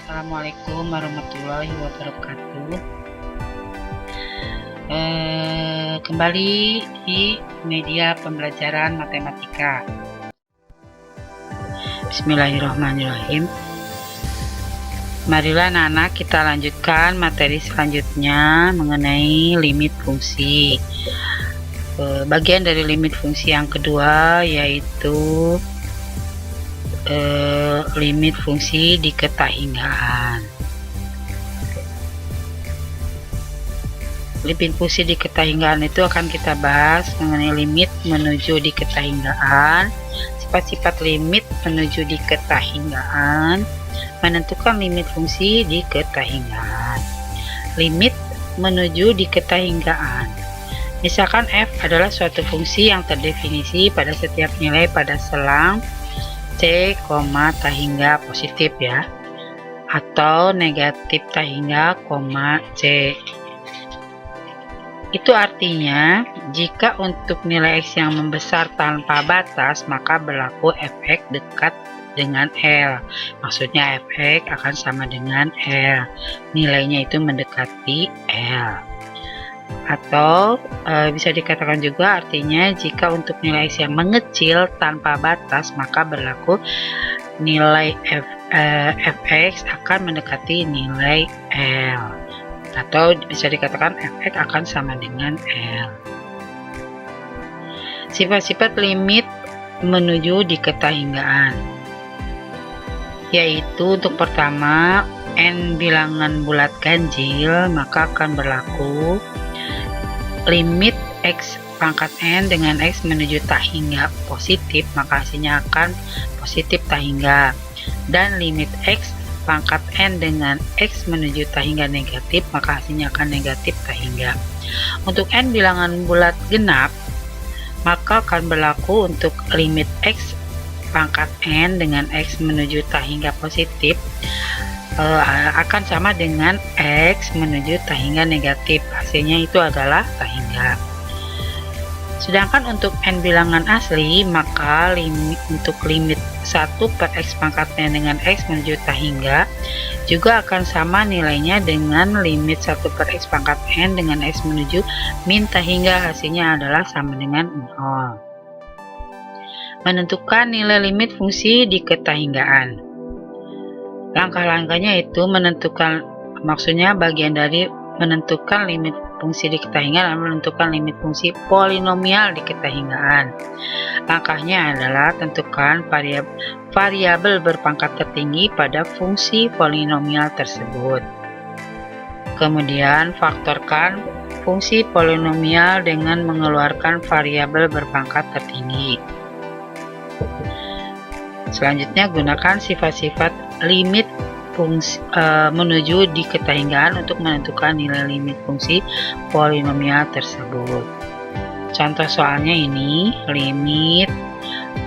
Assalamualaikum warahmatullahi wabarakatuh. Kembali di media pembelajaran matematika. Bismillahirrahmanirrahim. Marilah anak-anak kita lanjutkan materi selanjutnya mengenai limit fungsi. Bagian dari limit fungsi yang kedua yaitu limit fungsi diketahinggaan. Limit fungsi diketahinggaan itu akan kita bahas mengenai limit menuju diketahinggaan, sifat-sifat limit menuju diketahinggaan, menentukan limit fungsi diketahinggaan. Limit menuju diketahinggaan. Misalkan f adalah suatu fungsi yang terdefinisi pada setiap nilai pada selang C, tahingga positif ya, atau negatif tahingga, C. Itu artinya jika untuk nilai X yang membesar tanpa batas maka berlaku fx dekat dengan L. Maksudnya fx akan sama dengan L. Nilainya itu mendekati L. Atau bisa dikatakan juga artinya jika untuk nilai X yang mengecil tanpa batas maka berlaku nilai fx akan mendekati nilai L, atau bisa dikatakan fx akan sama dengan L. Sifat-sifat limit menuju diketahinggaan yaitu untuk pertama n bilangan bulat ganjil maka akan berlaku limit X pangkat N dengan X menuju tahingga positif maka hasilnya akan positif tahingga, dan limit X pangkat N dengan X menuju tahingga negatif maka hasilnya akan negatif tahingga. Untuk N bilangan bulat genap maka akan berlaku untuk limit X pangkat N dengan X menuju tahingga positif akan sama dengan X menuju tahingga negatif, hasilnya itu adalah tahingga. Sedangkan untuk N bilangan asli maka untuk limit 1 per X pangkat N dengan X menuju tahingga juga akan sama nilainya dengan limit 1 per X pangkat N dengan X menuju min tahingga, hasilnya adalah sama dengan 0. Menentukan nilai limit fungsi diketahinggaan. Langkah-langkahnya itu menentukan, maksudnya bagian dari menentukan limit fungsi diketahinggaan dan menentukan limit fungsi polinomial diketahinggaan. Langkahnya adalah tentukan variabel berpangkat tertinggi pada fungsi polinomial tersebut. Kemudian faktorkan fungsi polinomial dengan mengeluarkan variabel berpangkat tertinggi. Selanjutnya gunakan sifat-sifat limit fungsi menuju diketahinggaan untuk menentukan nilai limit fungsi polinomial tersebut. Contoh soalnya ini limit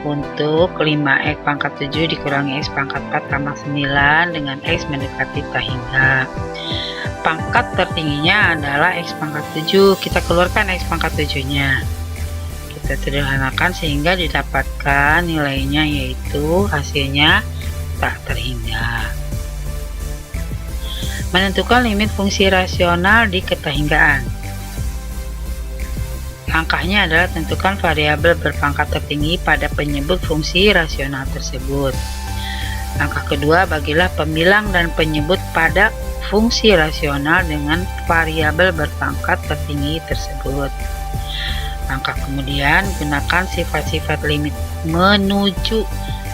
untuk 5x pangkat 7 dikurangi x pangkat 4 tambah 9 dengan x mendekati tahingga. Pangkat tertingginya adalah x pangkat 7, kita keluarkan x pangkat 7 nya, kita sederhanakan sehingga didapatkan nilainya yaitu hasilnya tak terhingga. Menentukan limit fungsi rasional diketahinggaan. Langkahnya adalah tentukan variabel berpangkat tertinggi pada penyebut fungsi rasional tersebut. Langkah kedua, bagilah pembilang dan penyebut pada fungsi rasional dengan variabel berpangkat tertinggi tersebut. Langkah kemudian, gunakan sifat-sifat limit menuju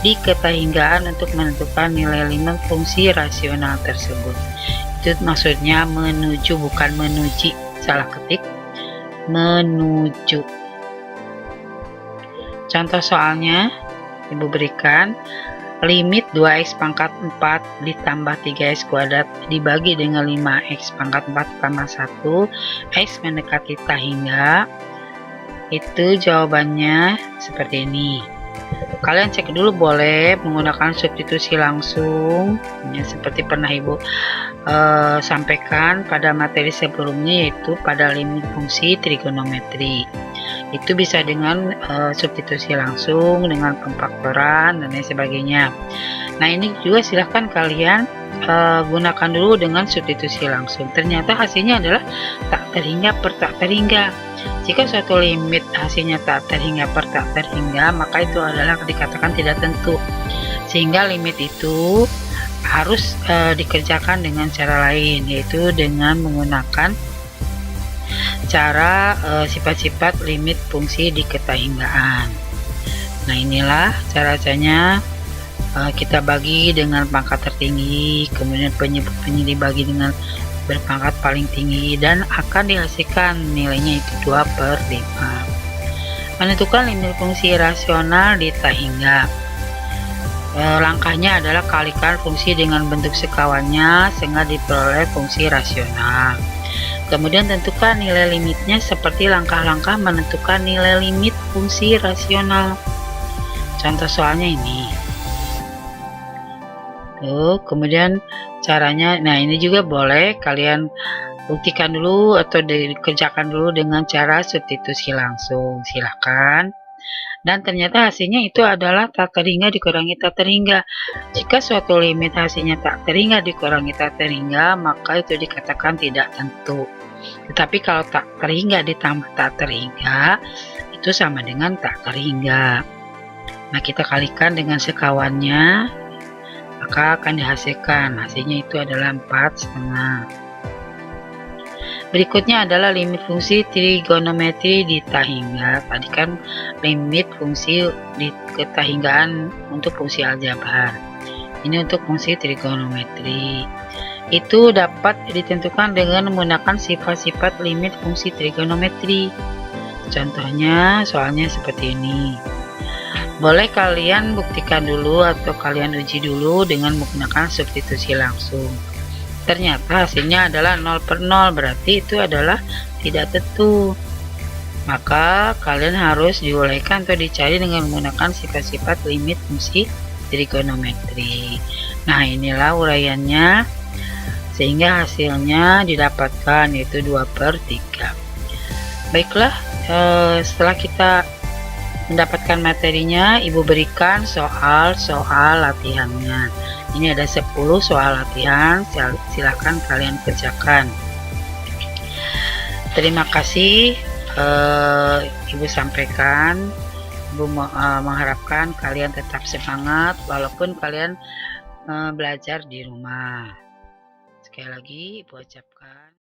diketahinggaan untuk menentukan nilai limit fungsi rasional tersebut. Itu maksudnya menuju, bukan menuji, salah ketik, menuju. Contoh soalnya Ibu berikan limit 2x pangkat 4 ditambah 3x kuadrat dibagi dengan 5x pangkat 4 tambah 1 x mendekati tahingga. Itu jawabannya seperti ini. Kalian cek dulu boleh menggunakan substitusi langsung ya, seperti pernah Ibu sampaikan pada materi sebelumnya, yaitu pada limit fungsi trigonometri. Itu bisa dengan substitusi langsung, dengan pemfaktoran dan lain sebagainya. Nah, ini juga silahkan kalian gunakan dulu dengan substitusi langsung. Ternyata hasilnya adalah tak terhingga per tak terhingga. Jika suatu limit hasilnya tak terhingga per tak terhingga, maka itu adalah dikatakan tidak tentu. Sehingga limit itu harus dikerjakan dengan cara lain, yaitu dengan menggunakan cara sifat-sifat limit fungsi diketahinggaan. Nah, inilah caranya kita bagi dengan pangkat tertinggi, kemudian penyebutnya dibagi dengan berpangkat paling tinggi, dan akan dihasilkan nilainya itu 2/5. Menentukan limit fungsi rasional di tak hingga. Langkahnya adalah kalikan fungsi dengan bentuk sekawannya sehingga diperoleh fungsi rasional. Kemudian tentukan nilai limitnya seperti langkah-langkah menentukan nilai limit fungsi rasional. Contoh soalnya ini. Kemudian caranya, nah ini juga boleh kalian buktikan dulu atau dikerjakan dulu dengan cara substitusi langsung, silahkan. Dan ternyata hasilnya itu adalah tak terhingga dikurangi tak terhingga. Jika suatu limit hasilnya tak terhingga dikurangi tak terhingga, maka itu dikatakan tidak tentu. Tetapi kalau tak terhingga ditambah tak terhingga, itu sama dengan tak terhingga. Nah, kita kalikan dengan sekawannya, maka akan dihasilkan hasilnya itu adalah 4,5. Berikutnya adalah limit fungsi trigonometri di tak hingga. Tadi kan limit fungsi di ketahinggaan untuk fungsi aljabar. Ini untuk fungsi trigonometri. Itu dapat ditentukan dengan menggunakan sifat-sifat limit fungsi trigonometri. Contohnya soalnya seperti ini. Boleh kalian buktikan dulu atau kalian uji dulu dengan menggunakan substitusi langsung. Ternyata hasilnya adalah 0/0, berarti itu adalah tidak tentu. Maka kalian harus diuraikan atau dicari dengan menggunakan sifat-sifat limit fungsi trigonometri. Nah, inilah uraiannya sehingga hasilnya didapatkan yaitu 2/3. Baiklah, setelah kita mendapatkan materinya, Ibu berikan soal-soal latihannya. Ini ada 10 soal latihan, silakan kalian kerjakan. Terima kasih Ibu sampaikan. Ibu mengharapkan kalian tetap semangat walaupun kalian belajar di rumah. Sekali lagi Ibu ucapkan